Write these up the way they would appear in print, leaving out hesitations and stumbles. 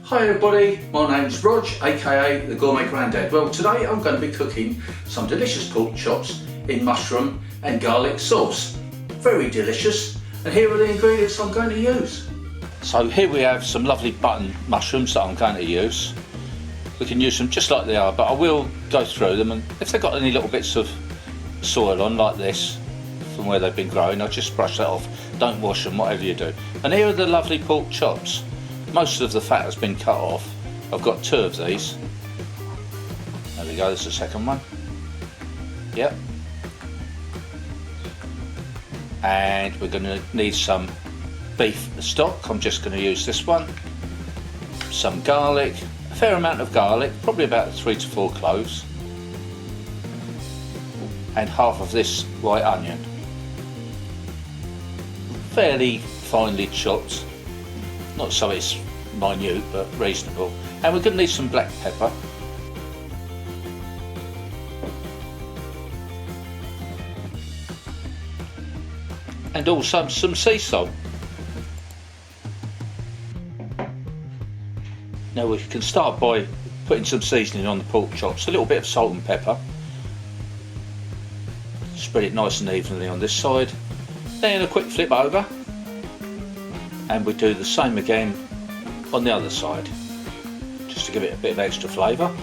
Hi everybody, my name's Rog, aka the Gourmet Grandad. Well, today I'm going to be cooking some delicious pork chops in mushroom and garlic sauce. Very delicious, and here are the ingredients I'm going to use. So here we have some lovely button mushrooms that I'm going to use. We can use them just like they are, but I will go through them, and if they've got any little bits of soil on like this from where they've been growing, I'll just brush that off. Don't wash them, whatever you do. And here are the lovely pork chops. Most of the fat has been cut off. I've got 2 of these. There we go, there's the second one. Yep. And we're going to need some beef stock. I'm just going to use this one. Some garlic, a fair amount of garlic, probably about 3 to 4 cloves. And half of this white onion. Fairly finely chopped. Not so it's minute, but reasonable. And we're going to need some black pepper. And also some sea salt. Now we can start by putting some seasoning on the pork chops. A little bit of salt and pepper. Spread it nice and evenly on this side. Then a quick flip over. And we do the same again on the other side, just to give it a bit of extra flavour.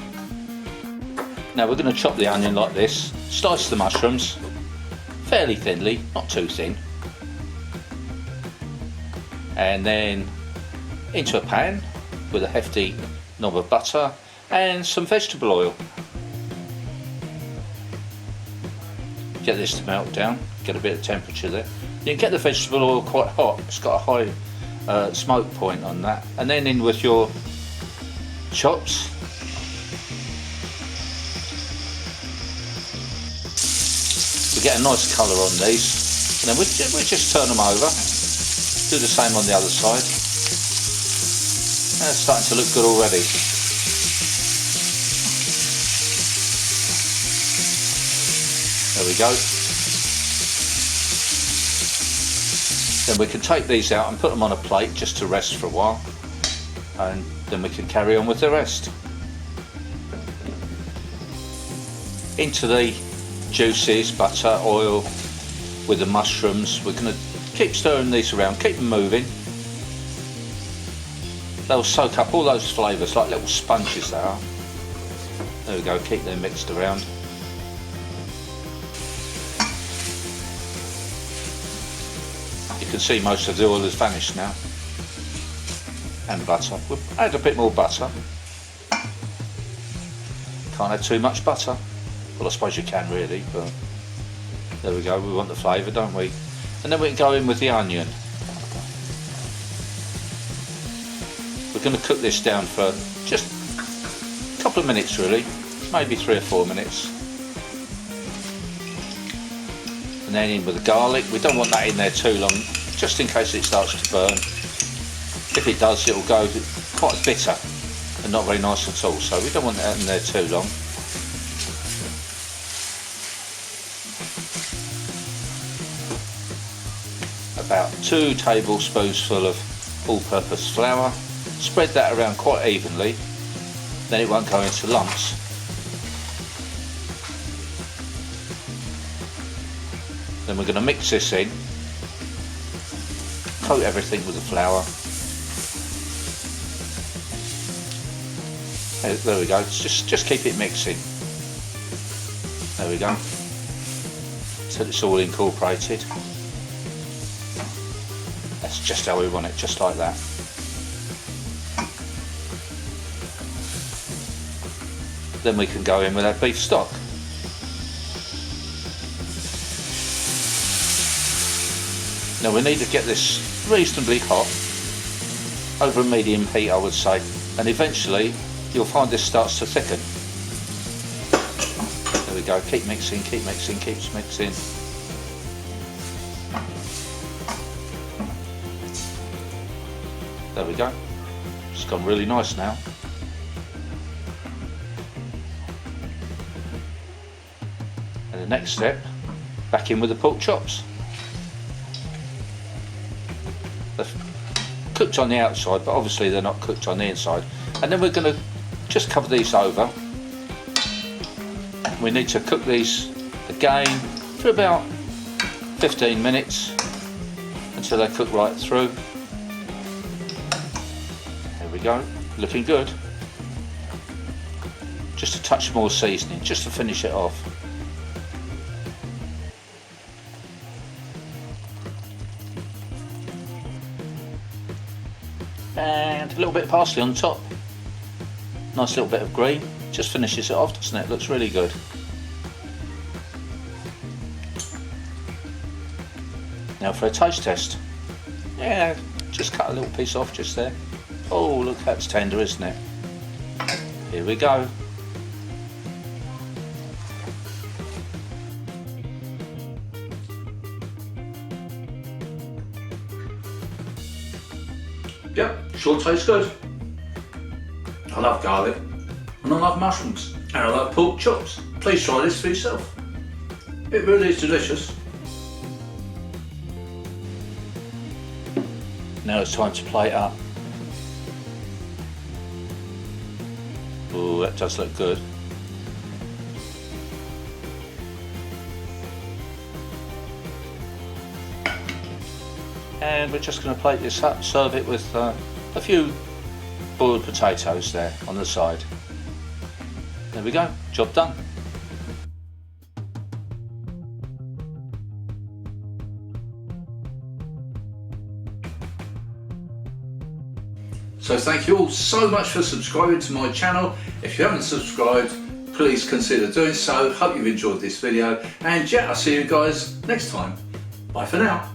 Now we're going to chop the onion like this, slice the mushrooms fairly thinly, not too thin, and then into a pan with a hefty knob of butter and some vegetable oil. Get this to melt down, get a bit of temperature there. You can get the vegetable oil quite hot, it's got a high smoke point on that, and then in with your chops. We get a nice colour on these, and then we just turn them over, do the same on the other side, and it's starting to look good already. There we go. Then we can take these out and put them on a plate just to rest for a while, and then we can carry on with the rest. Into the juices, butter, oil with the mushrooms. We're going to keep stirring these around, keep them moving. They'll soak up all those flavours like little sponges they are. There we go, keep them mixed around. You can see most of the oil has vanished now, and butter. We'll add a bit more butter. Can't add too much butter. Well, I suppose you can really, but there we go, we want the flavour, don't we? And then we can go in with the onion. We're going to cook this down for just a couple of minutes really, maybe 3 or 4 minutes. And then in with the garlic. We don't want that in there too long, just in case it starts to burn. If it does, it'll go quite bitter and not very nice at all, so we don't want that in there too long. About 2 tablespoons full of all-purpose flour. Spread that around quite evenly, then it won't go into lumps. Then we're going to mix this in, coat everything with the flour. There we go, just keep it mixing. There we go, till it's all incorporated. That's just how we want it, just like that. Then we can go in with our beef stock. Now we need to get this reasonably hot, over a medium heat I would say, and eventually you'll find this starts to thicken. There we go, keep mixing, keep mixing, keep mixing. There we go, it's gone really nice now. And the next step, back in with the pork chops. cooked on the outside, but obviously they're not cooked on the inside. And then we're going to just cover these over. We need to cook these again for about 15 minutes until they cook right through. There we go, looking good. Just a touch more seasoning, just to finish it off. And a little bit of parsley on top. Nice little bit of green. Just finishes it off, doesn't it? Looks really good. Now for a taste test. Yeah, just cut a little piece off just there. Oh, look, that's tender, isn't it? Here we go. Yep, sure tastes good. I love garlic, and I love mushrooms, and I love pork chops. Please try this for yourself. It really is delicious. Now it's time to plate up. Oh, that does look good. And we're just going to plate this up, serve it with a few boiled potatoes there on the side. There we go, job done. So thank you all so much for subscribing to my channel. If you haven't subscribed, please consider doing so. Hope you've enjoyed this video, and yeah, I'll see you guys next time. Bye for now.